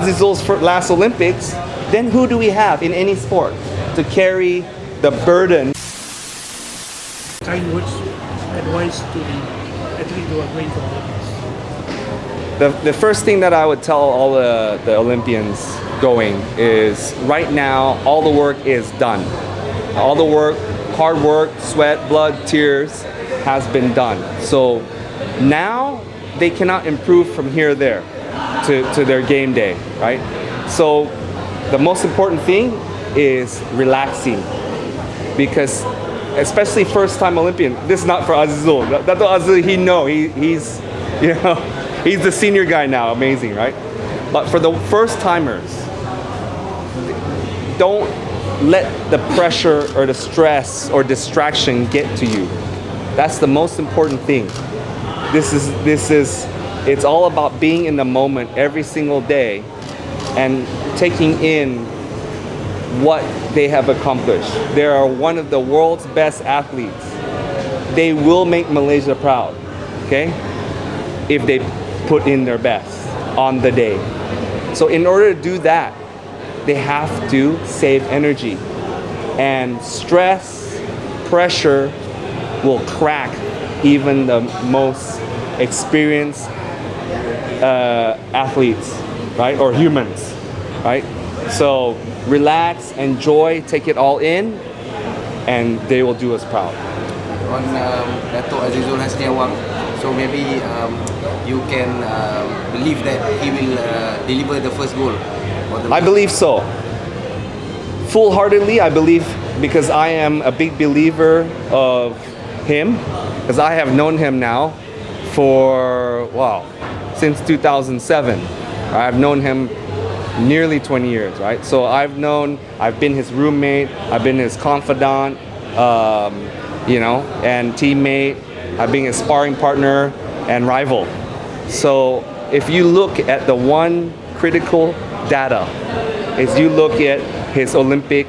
Azizul's last Olympics, then who do we have in any sport to carry the burden? Kind words, advice to the athletes who are going for Olympics. The first thing that I would tell all the Olympians going is right now all the work is done. All the work, hard work, sweat, blood, tears has been done. So now they cannot improve from here to there to their game day, right? So the most important thing is relaxing, because especially first-time Olympian, this is not for Azizul. Datuk Azizul, he's you know, he's the senior guy now, amazing, right? But for the first-timers, don't let the pressure or the stress or distraction get to you. That's the most important thing. It's all about being in the moment every single day and taking in what they have accomplished. They are one of the world's best athletes. They will make Malaysia proud, okay? If they put in their best on the day. So in order to do that, they have to save energy. And stress, pressure will crack even the most experienced athletes, right? Or humans, right? So relax, enjoy, take it all in, and they will do us proud. On Datuk Azizul Hasni Awang, so maybe you can believe that he will deliver the first goal. I believe so. Full-heartedly, I believe, because I am a big believer of him, because I have known him now for, since 2007. I've known him nearly 20 years, right? So I've been his roommate, I've been his confidant, and teammate. I've been his sparring partner and rival. So if you look at the one critical data, is you look at his Olympic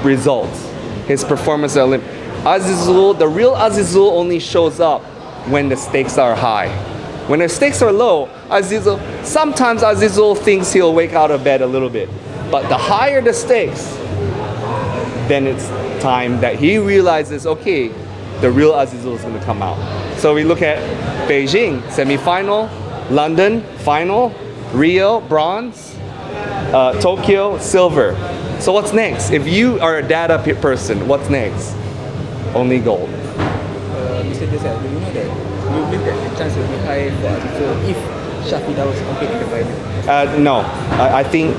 results, his performance at Olympic. Azizul, the real Azizul only shows up when the stakes are high. When the stakes are low, sometimes Azizul thinks he'll wake out of bed a little bit. But the higher the stakes, then it's time that he realizes, okay, the real Azizul is going to come out. So we look at Beijing, semi-final, London, final, Rio, bronze, Tokyo, silver. So what's next? If you are a data person, what's next? Only gold. Mr. Josiah, do you know that you believe that the chance will be high for Azizul if Shafida was competing in the final? No, I think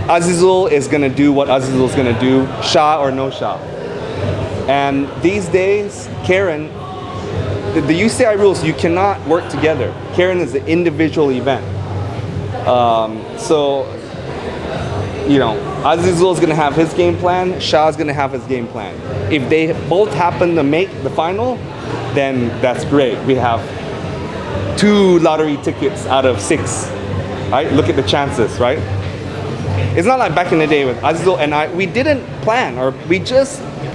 Azizul is going to do what Azizul is going to do, Shah or no Shah. And these days, Karen, the UCI rules, you cannot work together. Karen is an individual event. Azizul is going to have his game plan, Shah is going to have his game plan. If they both happen to make the final, then that's great. We have 2 lottery tickets out of 6, right? Look at the chances, right? It's not like back in the day with Azizul and I, we didn't plan, or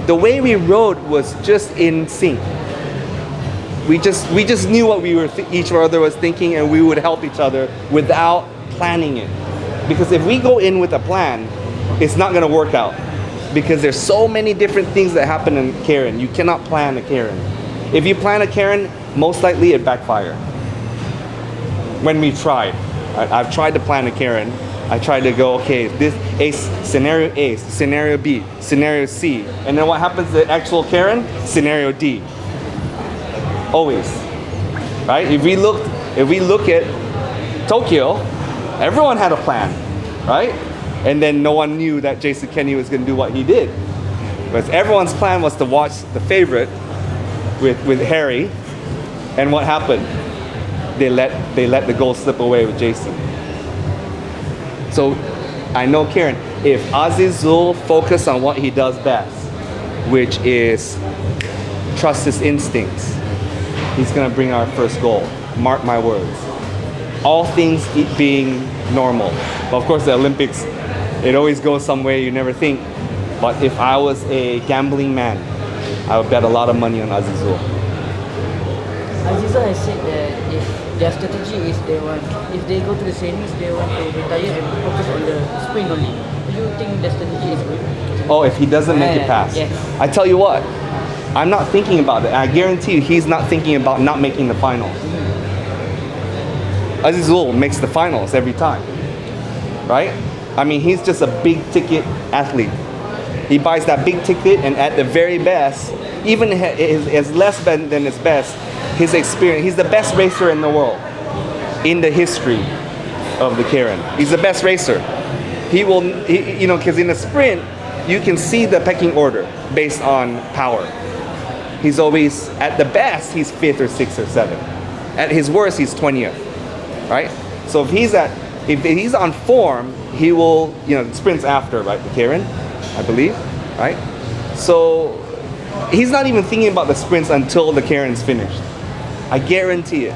the way we rode was just in sync. We just knew what each other was thinking, and we would help each other without planning it. Because if we go in with a plan, it's not gonna work out. Because there's so many different things that happen in Karen. You cannot plan a Karen. If you plan a Karen, most likely it backfires. When we tried, I've tried to plan a Karen. I tried to go, okay, this scenario A, scenario B, scenario C, and then what happens to the actual Karen? Scenario D. Always, right? If we look at Tokyo, everyone had a plan, right? And then no one knew that Jason Kenny was going to do what he did. Because everyone's plan was to watch the favorite with Harry, and what happened? They let the goal slip away with Jason. So I know Karen, if Azizul focus on what he does best, which is trust his instincts, he's going to bring our first goal. Mark my words. All things being normal. But of course the Olympics, it always goes some way you never think. But if I was a gambling man, I would bet a lot of money on Azizul. Azizul has said that if their strategy is they want, if they go to the semis, they want to retire and focus on the sprint only. Do you think the strategy is good? Oh, if he doesn't make it past. Yes. I tell you what, I'm not thinking about it. I guarantee you he's not thinking about not making the finals. Azizul makes the finals every time, right? I mean, he's just a big ticket athlete. He buys that big ticket, and at the very best, even as less than his best, his experience, he's the best racer in the world, in the history of the Karen. He's the best racer. He will, you know, because in a sprint, you can see the pecking order based on power. He's always, at the best, he's 5th or 6th or 7th. At his worst, he's 20th, right? So if he's on form, he will, you know, sprints after, right, the Karen, I believe, right? So he's not even thinking about the sprints until the Karen's finished. I guarantee it.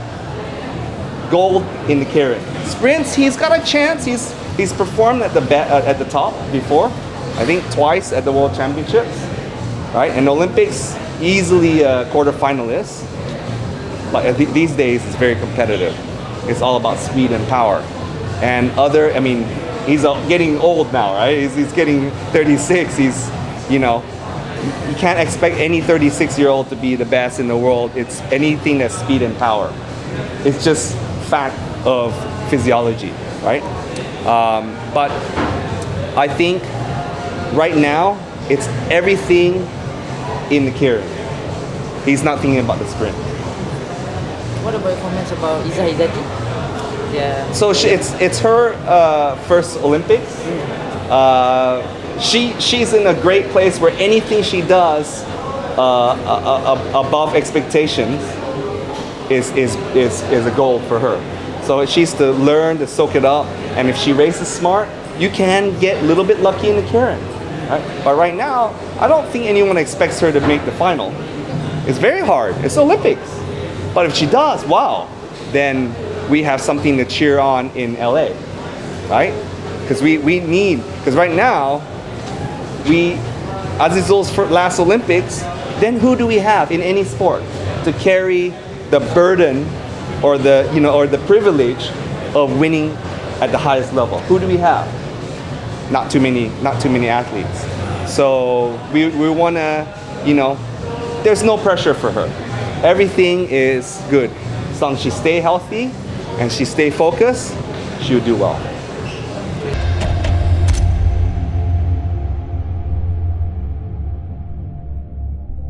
Gold in the Karen. Sprints, he's got a chance. He's performed at the top before. I think twice at the World Championships, right? And Olympics, easily a quarterfinalist. But these days, it's very competitive. It's all about speed and power. And I mean, he's getting old now, right? He's getting 36. He's, you know, you can't expect any 36-year-old to be the best in the world. It's anything that's speed and power. It's just fact of physiology, right? But I think right now, it's everything in the Karen. He's not thinking about the sprint. What about comments about Izahizati? Yeah. So it's her first Olympics. She's in a great place where anything she does above expectations is a goal for her. So she's to learn to soak it up, and if she races smart, you can get a little bit lucky in the Karen. Right? But right now, I don't think anyone expects her to make the final. It's very hard. It's Olympics. But if she does, wow, then we have something to cheer on in LA, right? Because because right now, Azizul's last Olympics, then who do we have in any sport to carry the burden or the privilege of winning at the highest level? Who do we have? Not too many athletes. So we want to, you know, there's no pressure for her. Everything is good. As long as she stay healthy and she stay focused, she'll do well.